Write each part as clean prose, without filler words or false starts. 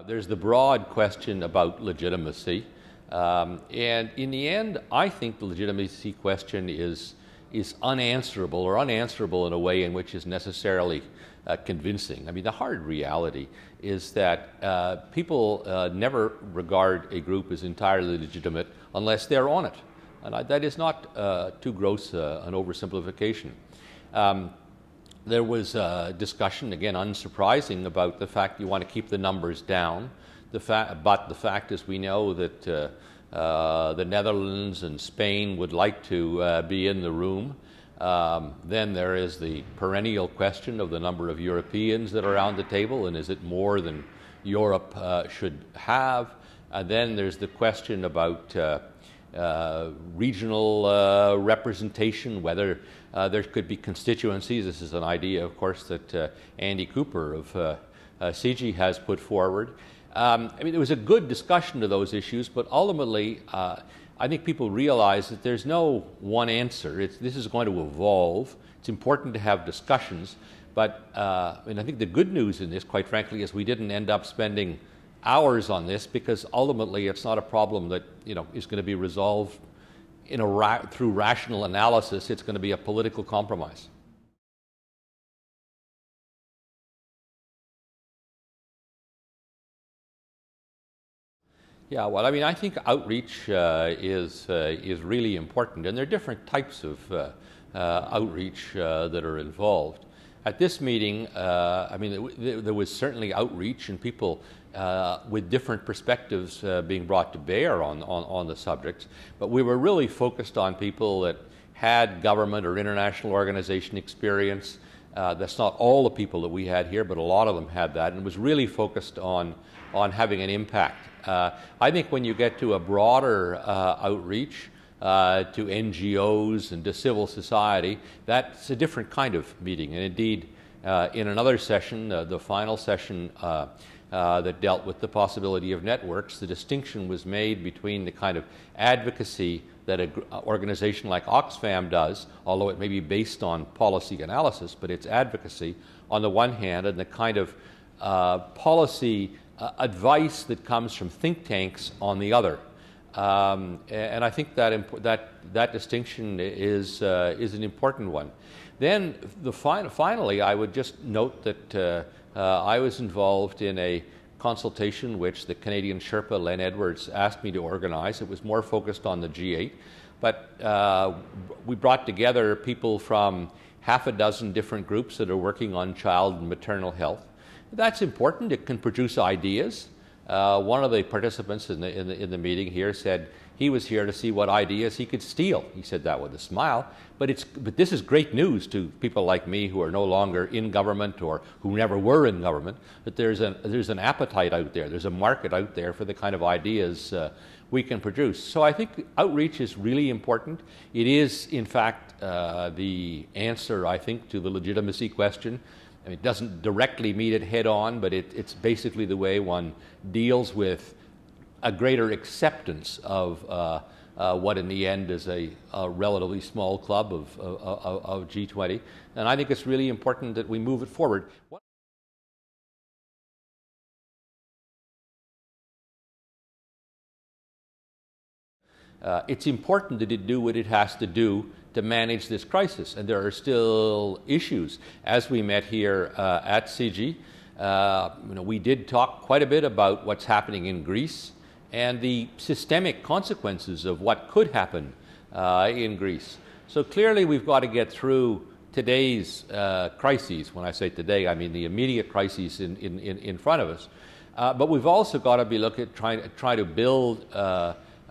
There's the broad question about legitimacy. And in the end, I think the legitimacy question is unanswerable, or unanswerable in a way in which is necessarily convincing. I mean, the hard reality is that people never regard a group as entirely legitimate unless they're on it. And that is not too gross an oversimplification. There was discussion, again unsurprising, about the fact you want to keep the numbers down. But the fact is, we know that the Netherlands and Spain would like to be in the room. Then there is the perennial question of the number of Europeans that are around the table, and is it more than Europe should have? And then there's the question about regional representation, whether there could be constituencies. This is an idea, of course, that Andy Cooper of CIGI has put forward. I mean, there was a good discussion of those issues, but ultimately, I think people realize that there's no one answer. This is going to evolve. It's important to have discussions, but and I think the good news in this, quite frankly, is we didn't end up spending hours on this, because ultimately it's not a problem that is going to be resolved through rational analysis. It's going to be a political compromise. Yeah, well, I mean, I think outreach is really important, and there are different types of outreach that are involved. At this meeting, I mean, there was certainly outreach, and people with different perspectives being brought to bear on the subjects, but we were really focused on people that had government or international organization experience. That's not all the people that we had here, but a lot of them had that, and it was really focused on having an impact. I think when you get to a broader outreach to NGOs and to civil society, that's a different kind of meeting. And indeed, in another session, the final session that dealt with the possibility of networks, the distinction was made between the kind of advocacy that an organization like Oxfam does, although it may be based on policy analysis, but it's advocacy on the one hand, and the kind of policy advice that comes from think tanks on the other. And I think that distinction is an important one. Then finally, I would just note that I was involved in a consultation which the Canadian Sherpa Len Edwards asked me to organize. It was more focused on the G8, but we brought together people from half a dozen different groups that are working on child and maternal health. That's important. It can produce ideas. One of the participants in the meeting here said he was here to see what ideas he could steal. He said that with a smile. But this is great news to people like me who are no longer in government or who never were in government, that there's an appetite out there. There's a market out there for the kind of ideas we can produce. So I think outreach is really important. It is, in fact, the answer, I think, to the legitimacy question. I mean, it doesn't directly meet it head on, but it's basically the way one deals with a greater acceptance of what in the end is a relatively small club of G20. And I think it's really important that we move it forward. It's important that it do what it has to do to manage this crisis, and there are still issues. As we met here at CIGI, we did talk quite a bit about what's happening in Greece and the systemic consequences of what could happen in Greece. So clearly we've got to get through today's crises. When I say today, I mean the immediate crises in front of us. But we've also got to be looking at try to build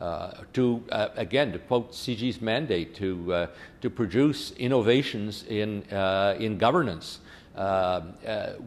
again, to quote CIGI's mandate, to produce innovations in governance.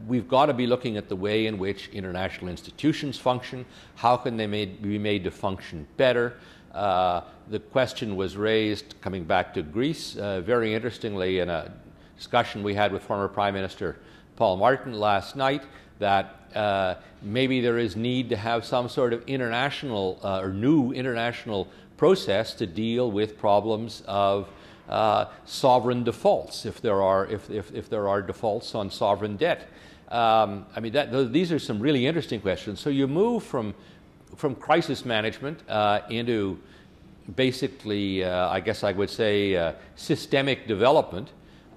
We've got to be looking at the way in which international institutions function. How can they be made to function better? The question was raised, coming back to Greece, very interestingly, in a discussion we had with former Prime Minister Paul Martin last night, that maybe there is need to have some sort of international or new international process to deal with problems of sovereign defaults, if there are defaults on sovereign debt. I mean, these are some really interesting questions. So you move from crisis management into basically, I guess I would say, systemic development.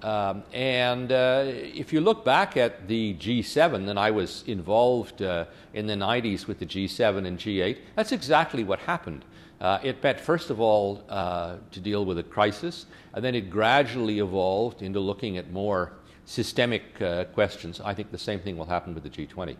If you look back at the G7, and I was involved in the 90s with the G7 and G8, that's exactly what happened. It met, first of all, to deal with a crisis, and then it gradually evolved into looking at more systemic questions. I think the same thing will happen with the G20.